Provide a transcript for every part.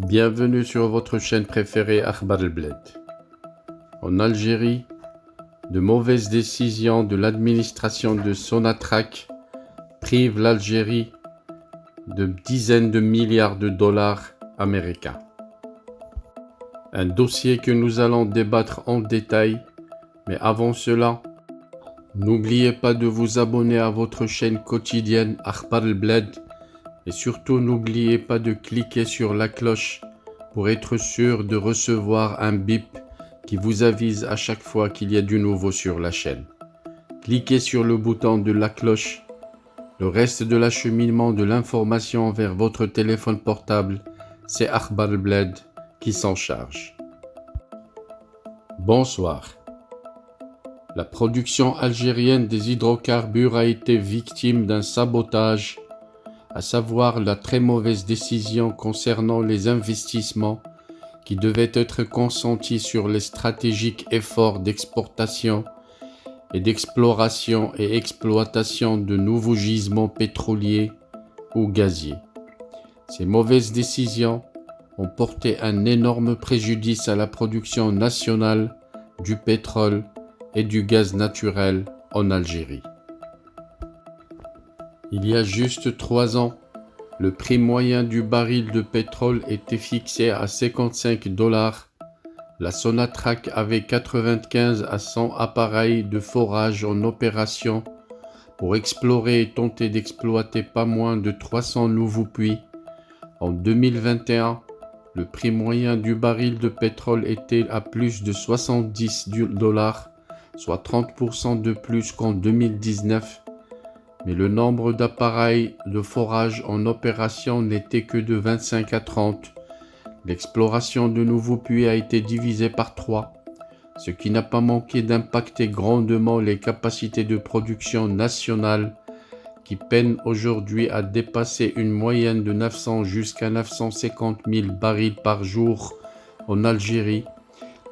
Bienvenue sur votre chaîne préférée Akhbar El Bled. En Algérie, de mauvaises décisions de l'administration de Sonatrach privent l'Algérie de dizaines de milliards de dollars américains. Un dossier que nous allons débattre en détail, mais avant cela, n'oubliez pas de vous abonner à votre chaîne quotidienne Akhbar El Bled et surtout n'oubliez pas de cliquer sur la cloche pour être sûr de recevoir un bip qui vous avise à chaque fois qu'il y a du nouveau sur la chaîne. Cliquez sur le bouton de la cloche. Le reste de l'acheminement de l'information vers votre téléphone portable, c'est Akhbar El Bled qui s'en charge. Bonsoir. La production algérienne des hydrocarbures a été victime d'un sabotage, à savoir la très mauvaise décision concernant les investissements qui devaient être consentis sur les stratégiques efforts d'exportation et d'exploration et exploitation de nouveaux gisements pétroliers ou gaziers. Ces mauvaises décisions ont porté un énorme préjudice à la production nationale du pétrole et du gaz naturel en Algérie. Il y a juste 3 ans, le prix moyen du baril de pétrole était fixé à 55 $. La Sonatrach avait 95 à 100 appareils de forage en opération pour explorer et tenter d'exploiter pas moins de 300 nouveaux puits. En 2021, le prix moyen du baril de pétrole était à plus de 70 $, soit 30% de plus qu'en 2019. Mais le nombre d'appareils de forage en opération n'était que de 25 à 30. L'exploration de nouveaux puits a été divisée par 3, ce qui n'a pas manqué d'impacter grandement les capacités de production nationales qui peinent aujourd'hui à dépasser une moyenne de 900 jusqu'à 950 000 barils par jour en Algérie.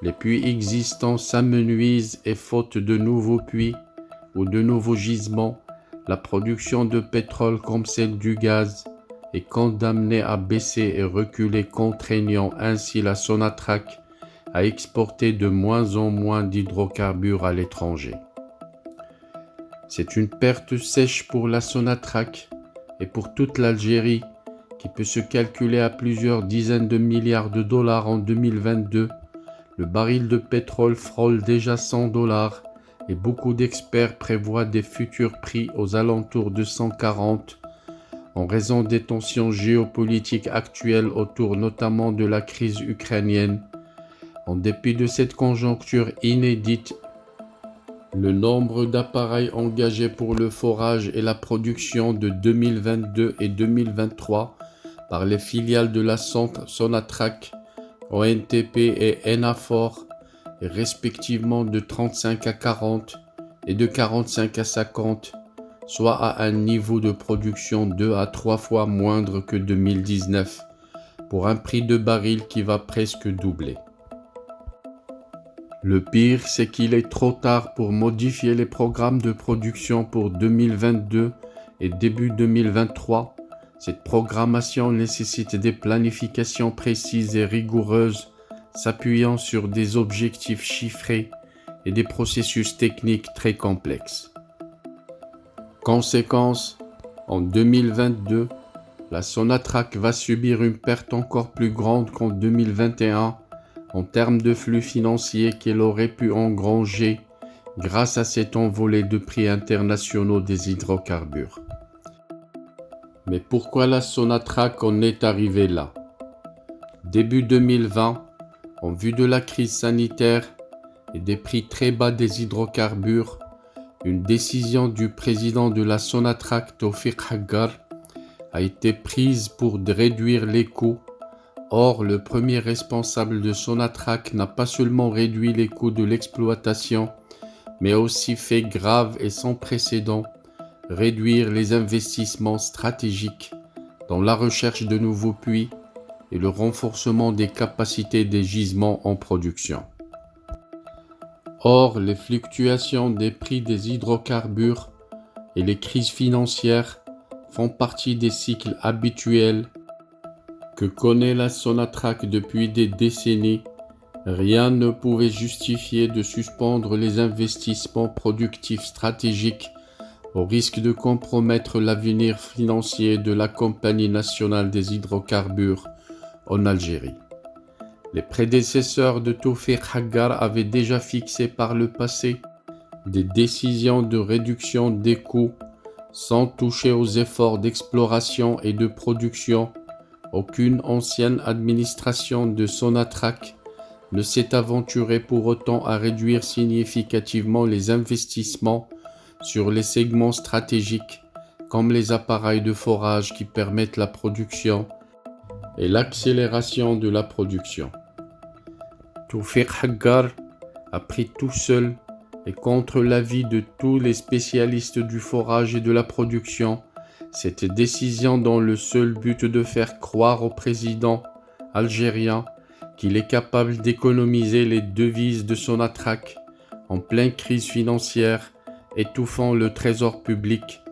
Les puits existants s'amenuisent et faute de nouveaux puits ou de nouveaux gisements, la production de pétrole comme celle du gaz est condamnée à baisser et reculer, contraignant ainsi la Sonatrach à exporter de moins en moins d'hydrocarbures à l'étranger. C'est une perte sèche pour la Sonatrach et pour toute l'Algérie qui peut se calculer à plusieurs dizaines de milliards de dollars en 2022. Le baril de pétrole frôle déjà 100 $. Et beaucoup d'experts prévoient des futurs prix aux alentours de 140 en raison des tensions géopolitiques actuelles autour notamment de la crise ukrainienne. En dépit de cette conjoncture inédite, le nombre d'appareils engagés pour le forage et la production de 2022 et 2023 par les filiales de la Sonatrach, ONTP et Enafor est respectivement de 35 à 40 et de 45 à 50, soit à un niveau de production 2 à 3 fois moindre que 2019, pour un prix de baril qui va presque doubler. Le pire, c'est qu'il est trop tard pour modifier les programmes de production pour 2022 et début 2023. Cette programmation nécessite des planifications précises et rigoureuses, s'appuyant sur des objectifs chiffrés et des processus techniques très complexes. Conséquence, en 2022, la Sonatrach va subir une perte encore plus grande qu'en 2021 en termes de flux financiers qu'elle aurait pu engranger grâce à cette envolée de prix internationaux des hydrocarbures. Mais pourquoi la Sonatrach en est arrivée là? Début 2020, en vue de la crise sanitaire et des prix très bas des hydrocarbures, une décision du président de la Sonatrach, Tawfiq Haggar, a été prise pour réduire les coûts. Or, le premier responsable de Sonatrach n'a pas seulement réduit les coûts de l'exploitation, mais aussi fait grave et sans précédent réduire les investissements stratégiques dans la recherche de nouveaux puits et le renforcement des capacités des gisements en production. Or, les fluctuations des prix des hydrocarbures et les crises financières font partie des cycles habituels que connaît la Sonatrach depuis des décennies, rien ne pouvait justifier de suspendre les investissements productifs stratégiques au risque de compromettre l'avenir financier de la Compagnie nationale des hydrocarbures en Algérie. Les prédécesseurs de Tawfiq Haggar avaient déjà fixé par le passé des décisions de réduction des coûts sans toucher aux efforts d'exploration et de production. Aucune ancienne administration de Sonatrach ne s'est aventurée pour autant à réduire significativement les investissements sur les segments stratégiques comme les appareils de forage qui permettent la production et l'accélération de la production. Tawfiq Haggar a pris tout seul et contre l'avis de tous les spécialistes du forage et de la production cette décision dans le seul but de faire croire au président algérien qu'il est capable d'économiser les devises de Sonatrach en pleine crise financière étouffant le trésor public.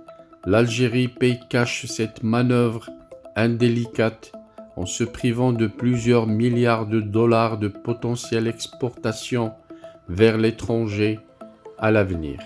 L'Algérie paye cash cette manœuvre indélicate en se privant de plusieurs milliards de dollars de potentielle exportation vers l'étranger à l'avenir.